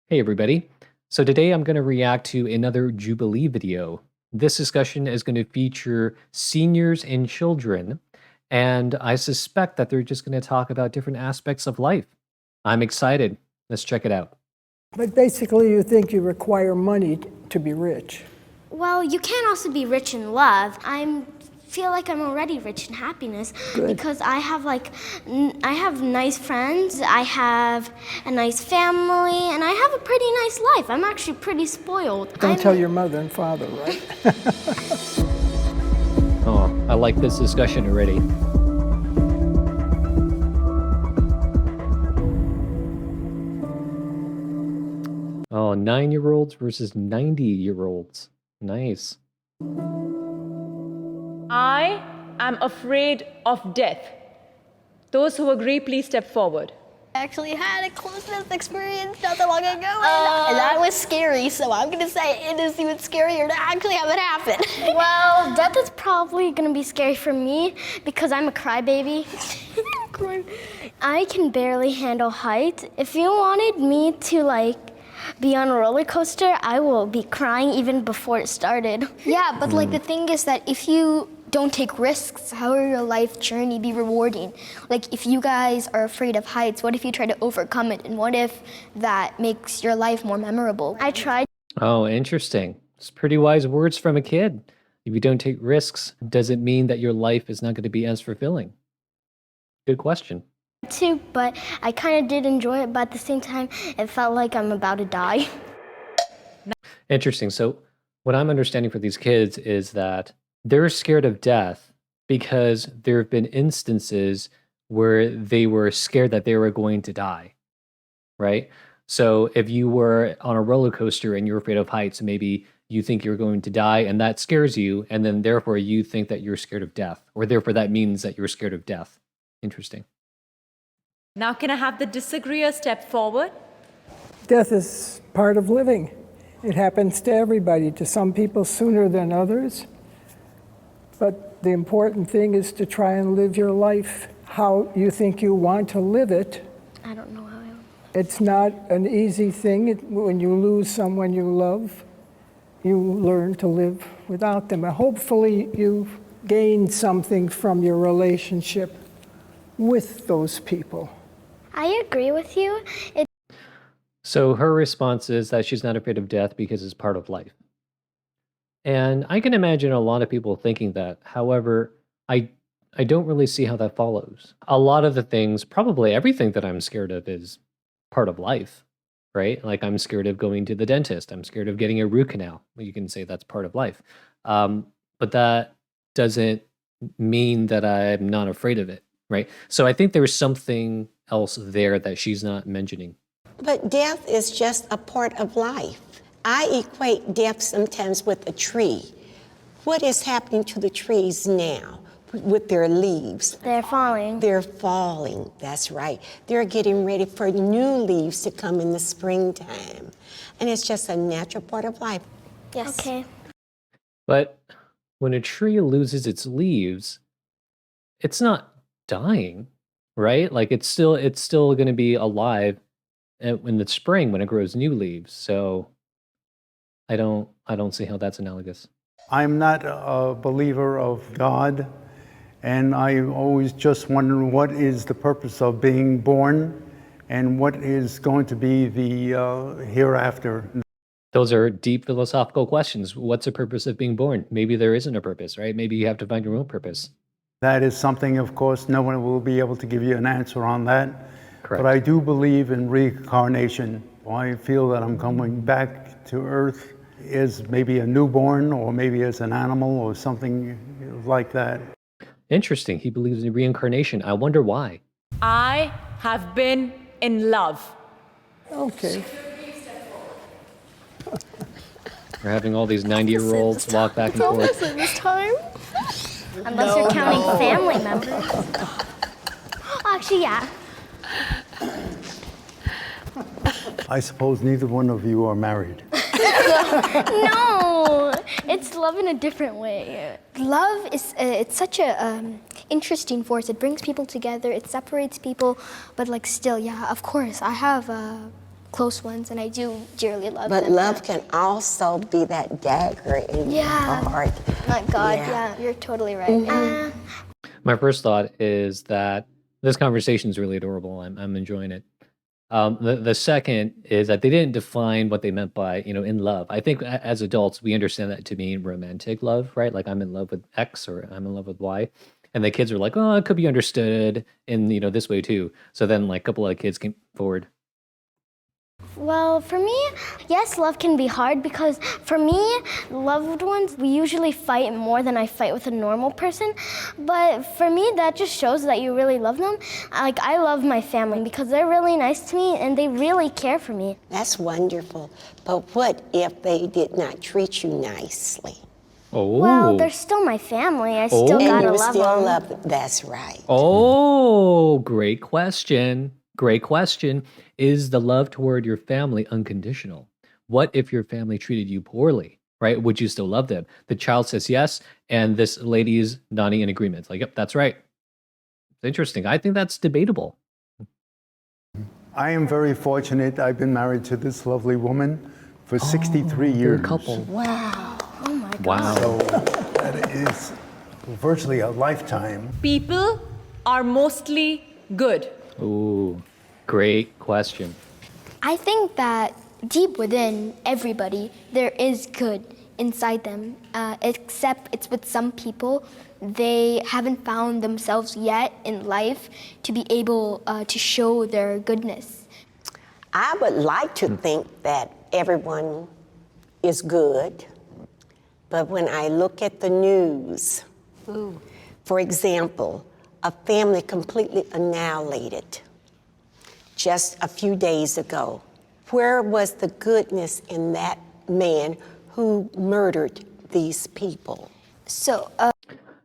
Hey everybody. So today I'm going to react to another Jubilee video. This discussion is going to feature seniors and children, and I suspect that they're just going to talk about different aspects of life. I'm excited. Let's check it out. But basically, you think you require money to be rich. Well, you can also be rich in love. I feel like I'm already rich in happiness because I have nice friends, I have a nice family, and I have a pretty nice life. I'm actually pretty spoiled. Don't tell your mother and father, right? Oh, I like this discussion already. Oh, 9-year-olds versus 90-year-olds. Nice. I am afraid of death. Those who agree, please step forward. I actually had a close-death experience not that long ago, and that was scary, so I'm gonna say it is even scarier to actually have it happen. Well, death is probably gonna be scary for me because I'm a crybaby. I can barely handle heights. If you wanted me to be on a roller coaster, I will be crying even before it started. Yeah, but the thing is that if you don't take risks, how will your life journey be rewarding? Like, if you guys are afraid of heights, what if you try to overcome it? And what if that makes your life more memorable? I tried. Oh, interesting. It's pretty wise words from a kid. If you don't take risks, does it mean that your life is not going to be as fulfilling? Good question. Too, but I kind of did enjoy it, but at the same time, it felt like I'm about to die. Interesting. So what I'm understanding for these kids is that they're scared of death because there have been instances where they were scared that they were going to die, right? So if you were on a roller coaster and you're afraid of heights, maybe you think you're going to die and that scares you, and then therefore you think that you're scared of death, or therefore that means that you're scared of death. Interesting. Now, can I have the disagreeer step forward? Death is part of living. It happens to everybody, to some people sooner than others. But the important thing is to try and live your life how you think you want to live it. I don't know how I will. It's not an easy thing. When you lose someone you love, you learn to live without them. And hopefully you gain something from your relationship with those people. I agree with you. So her response is that she's not afraid of death because it's part of life. And I can imagine a lot of people thinking that. However, I don't really see how that follows. A lot of the things, probably everything that I'm scared of is part of life, right? Like I'm scared of going to the dentist. I'm scared of getting a root canal. Well, you can say that's part of life. But that doesn't mean that I'm not afraid of it, right? So I think there's something else there that she's not mentioning. But death is just a part of life. I equate death sometimes with a tree. What is happening to the trees now with their leaves? They're falling. They're falling, that's right. They're getting ready for new leaves to come in the springtime. And it's just a natural part of life. Yes. Okay. But when a tree loses its leaves, it's not dying, right? Like it's still going to be alive in the spring when it grows new leaves. So I don't see how that's analogous. I'm not a believer of God, and I always just wonder what is the purpose of being born and what is going to be the hereafter. Those are deep philosophical questions. What's the purpose of being born? Maybe there isn't a purpose, right? Maybe you have to find your own purpose. That is something, of course, no one will be able to give you an answer on that. Correct. But I do believe in reincarnation. I feel that I'm coming back to Earth as maybe a newborn or maybe as an animal or something like that. Interesting. He believes in reincarnation. I wonder why. I have been in love. Okay. We're having all these 90-year-olds walk back and forth. This time? Unless you're counting family members. Actually, yeah. I suppose neither one of you are married. No, it's love in a different way. Love is it's such a interesting force. It brings people together. It separates people, but still, yeah. Of course, I have close ones, and I do dearly love But them. love can also be that dagger in your heart. My God, yeah, you're totally right. My first thought is that this conversation is really adorable. I'm enjoying it. The second is that they didn't define what they meant by, in love. I think as adults, we understand that to mean romantic love, right? Like I'm in love with X or I'm in love with Y. And the kids are like, oh, it could be understood in, this way too. So then like a couple of kids came forward. Well, for me, yes, love can be hard because for me, loved ones, we usually fight more than I fight with a normal person. But for me, that just shows that you really love them. Like, I love my family because they're really nice to me and they really care for me. That's wonderful. But what if they did not treat you nicely? Oh. Well, they're still my family. I still And gotta you love still them. love them. That's right. Oh, great question. Great question. Is the love toward your family unconditional? What if your family treated you poorly, right? Would you still love them? The child says yes, and this lady is nodding in agreement. It's like, yep, that's right. It's interesting. I think that's debatable. I am very fortunate. I've been married to this lovely woman for 63 They're years. a couple. Wow. Oh my God. Wow. So that is virtually a lifetime. People are mostly good. Ooh, great question. I think that deep within everybody, there is good inside them, except it's with some people, they haven't found themselves yet in life to be able to show their goodness. I would like to think that everyone is good, but when I look at the news, for example, a family completely annihilated just a few days ago. Where was the goodness in that man who murdered these people? So,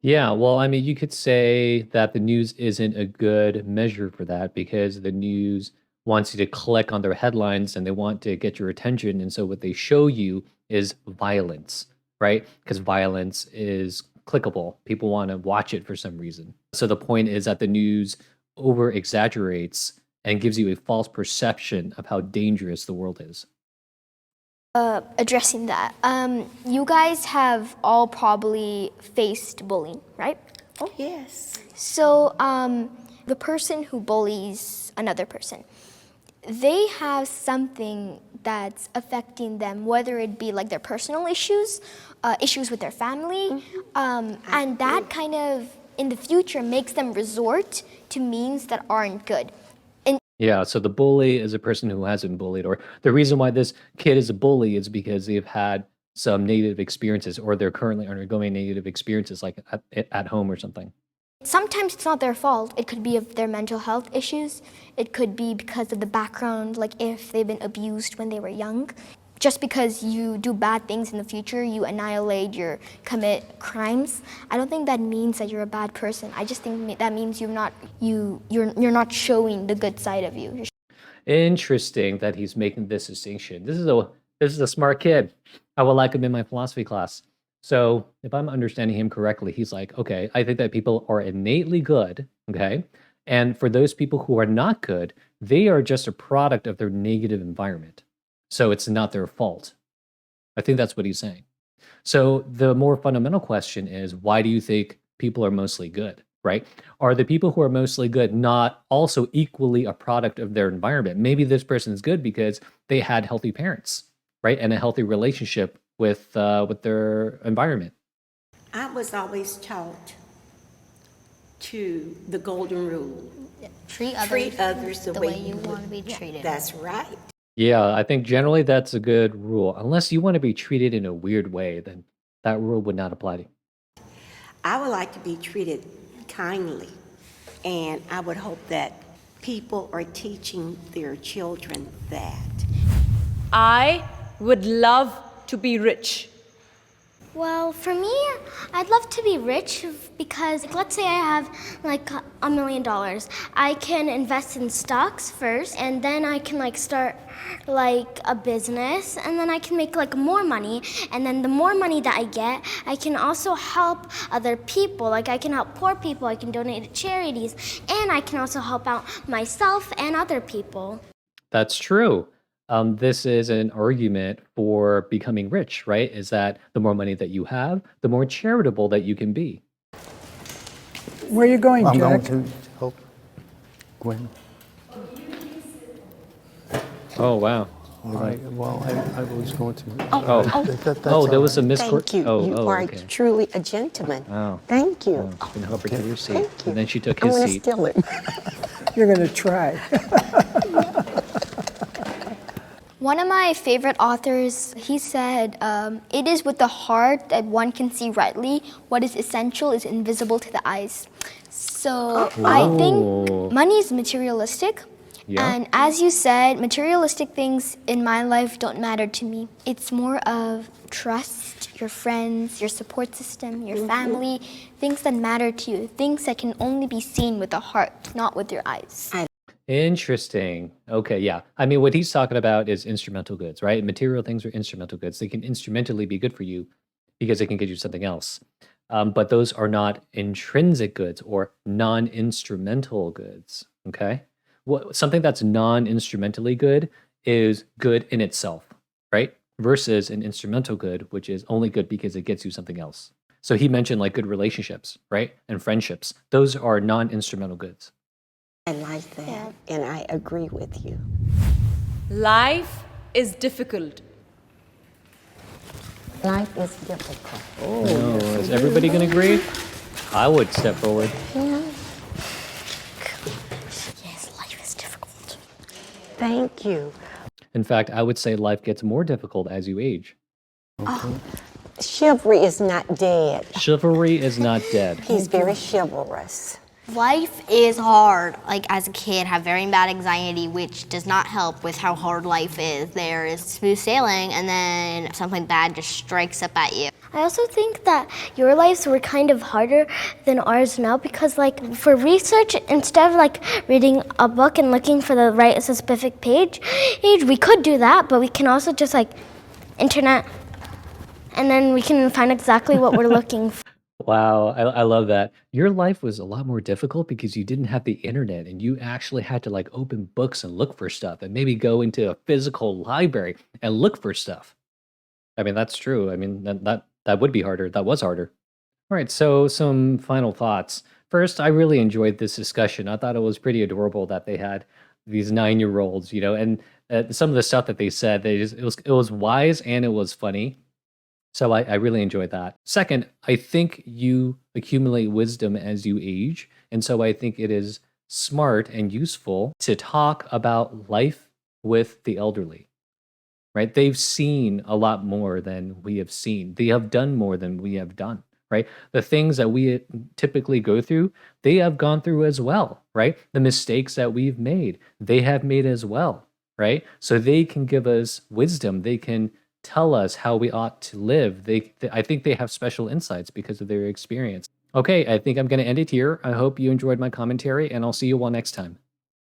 Yeah, well, I mean, you could say that the news isn't a good measure for that because the news wants you to click on their headlines and they want to get your attention. And so what they show you is violence, right? Because violence is clickable. People want to watch it for some reason. So the point is that the news over exaggerates and gives you a false perception of how dangerous the world is. addressing that, you guys have all probably faced bullying, right? Oh, yes. So, the person who bullies another person, they have something that's affecting them, whether it be like their personal issues, issues with their family, and that kind of, in the future, makes them resort to means that aren't good. Yeah, so the bully is a person who has been bullied, or the reason why this kid is a bully is because they've had some negative experiences, or they're currently undergoing negative experiences, like at home or something. Sometimes it's not their fault. It could be of their mental health issues. It could be because of the background, like if they've been abused when they were young. Just because you do bad things in the future, you annihilate, you commit crimes, I don't think that means that you're a bad person. I just think that means you're not showing the good side of you. Interesting that he's making this distinction. This is a smart kid. I would like him in my philosophy class. So if I'm understanding him correctly, he's like, okay, I think that people are innately good, okay? And for those people who are not good, they are just a product of their negative environment. So it's not their fault. I think that's what he's saying. So the more fundamental question is, why do you think people are mostly good, right? Are the people who are mostly good not also equally a product of their environment? Maybe this person is good because they had healthy parents, right? And a healthy relationship with their environment. I was always taught to the golden rule. Treat others the way you want to be treated. That's right. Yeah, I think generally that's a good rule. Unless you want to be treated in a weird way, then that rule would not apply to you. I would like to be treated kindly, and I would hope that people are teaching their children that. I would love to be rich. Well, for me, I'd love to be rich because, like, let's say I have like $1 million. I can invest in stocks first, and then I can like start like a business, and then I can make like more money, and then the more money that I get, I can also help other people. Like I can help poor people, I can donate to charities, and I can also help out myself and other people. That's true. this is an argument for becoming rich, right? Is that the more money that you have, the more charitable that you can be. Where are you going, I'm Jack? going to help Gwen. Oh, wow. I was going to. Oh, That's oh, there all was a right. miscord. Thank you. Oh, You oh, are okay. truly a gentleman. Oh. Thank you. Oh, she's gonna help her to your seat. Thank you. And then she took I'm his going to seat. steal it. You're going to try. One of my favorite authors, he said, it is with the heart that one can see rightly. What is essential is invisible to the eyes. So I Ooh. think money is materialistic. Yeah. And as you said, materialistic things in my life don't matter to me. It's more of trust, your friends, your support system, your family, things that matter to you, things that can only be seen with the heart, not with your eyes. Interesting. Okay, yeah. I mean, what he's talking about is instrumental goods, right? Material things are instrumental goods. They can instrumentally be good for you because they can get you something else. But those are not intrinsic goods or non-instrumental goods. Okay, something that's non-instrumentally good is good in itself, right? Versus an instrumental good, which is only good because it gets you something else. So he mentioned like good relationships, right? And friendships. Those are non-instrumental goods. I like that, and I agree with you. Life is difficult. Life is difficult. Oh, is everybody going to agree? I would step forward. Yes, life is difficult. Thank you. In fact, I would say life gets more difficult as you age. Chivalry is not dead. Chivalry is not dead. He's very chivalrous. Life is hard. Like as a kid, have very bad anxiety, which does not help with how hard life is. There is smooth sailing, and then something bad just strikes up at you. I also think that your lives were kind of harder than ours now because like for research, instead of like reading a book and looking for the right specific page, we could do that, but we can also just like internet and then we can find exactly what we're looking for. Wow, I love that. Your life was a lot more difficult because you didn't have the internet and you actually had to like open books and look for stuff and maybe go into a physical library and look for stuff. I mean, that's true. I mean, that would be harder. That was harder. All right, so some final thoughts. First, I really enjoyed this discussion. I thought it was pretty adorable that they had these 9-year-olds, and some of the stuff that they said, it was wise and it was funny. So I really enjoyed that. Second, I think you accumulate wisdom as you age. And so I think it is smart and useful to talk about life with the elderly, right? They've seen a lot more than we have seen. They have done more than we have done, right? The things that we typically go through, they have gone through as well, right? The mistakes that we've made, they have made as well, right? So they can give us wisdom. They can tell us how we ought to live. I think they have special insights because of their experience. Okay, I think I'm going to end it here. I hope you enjoyed my commentary, and I'll see you all next time.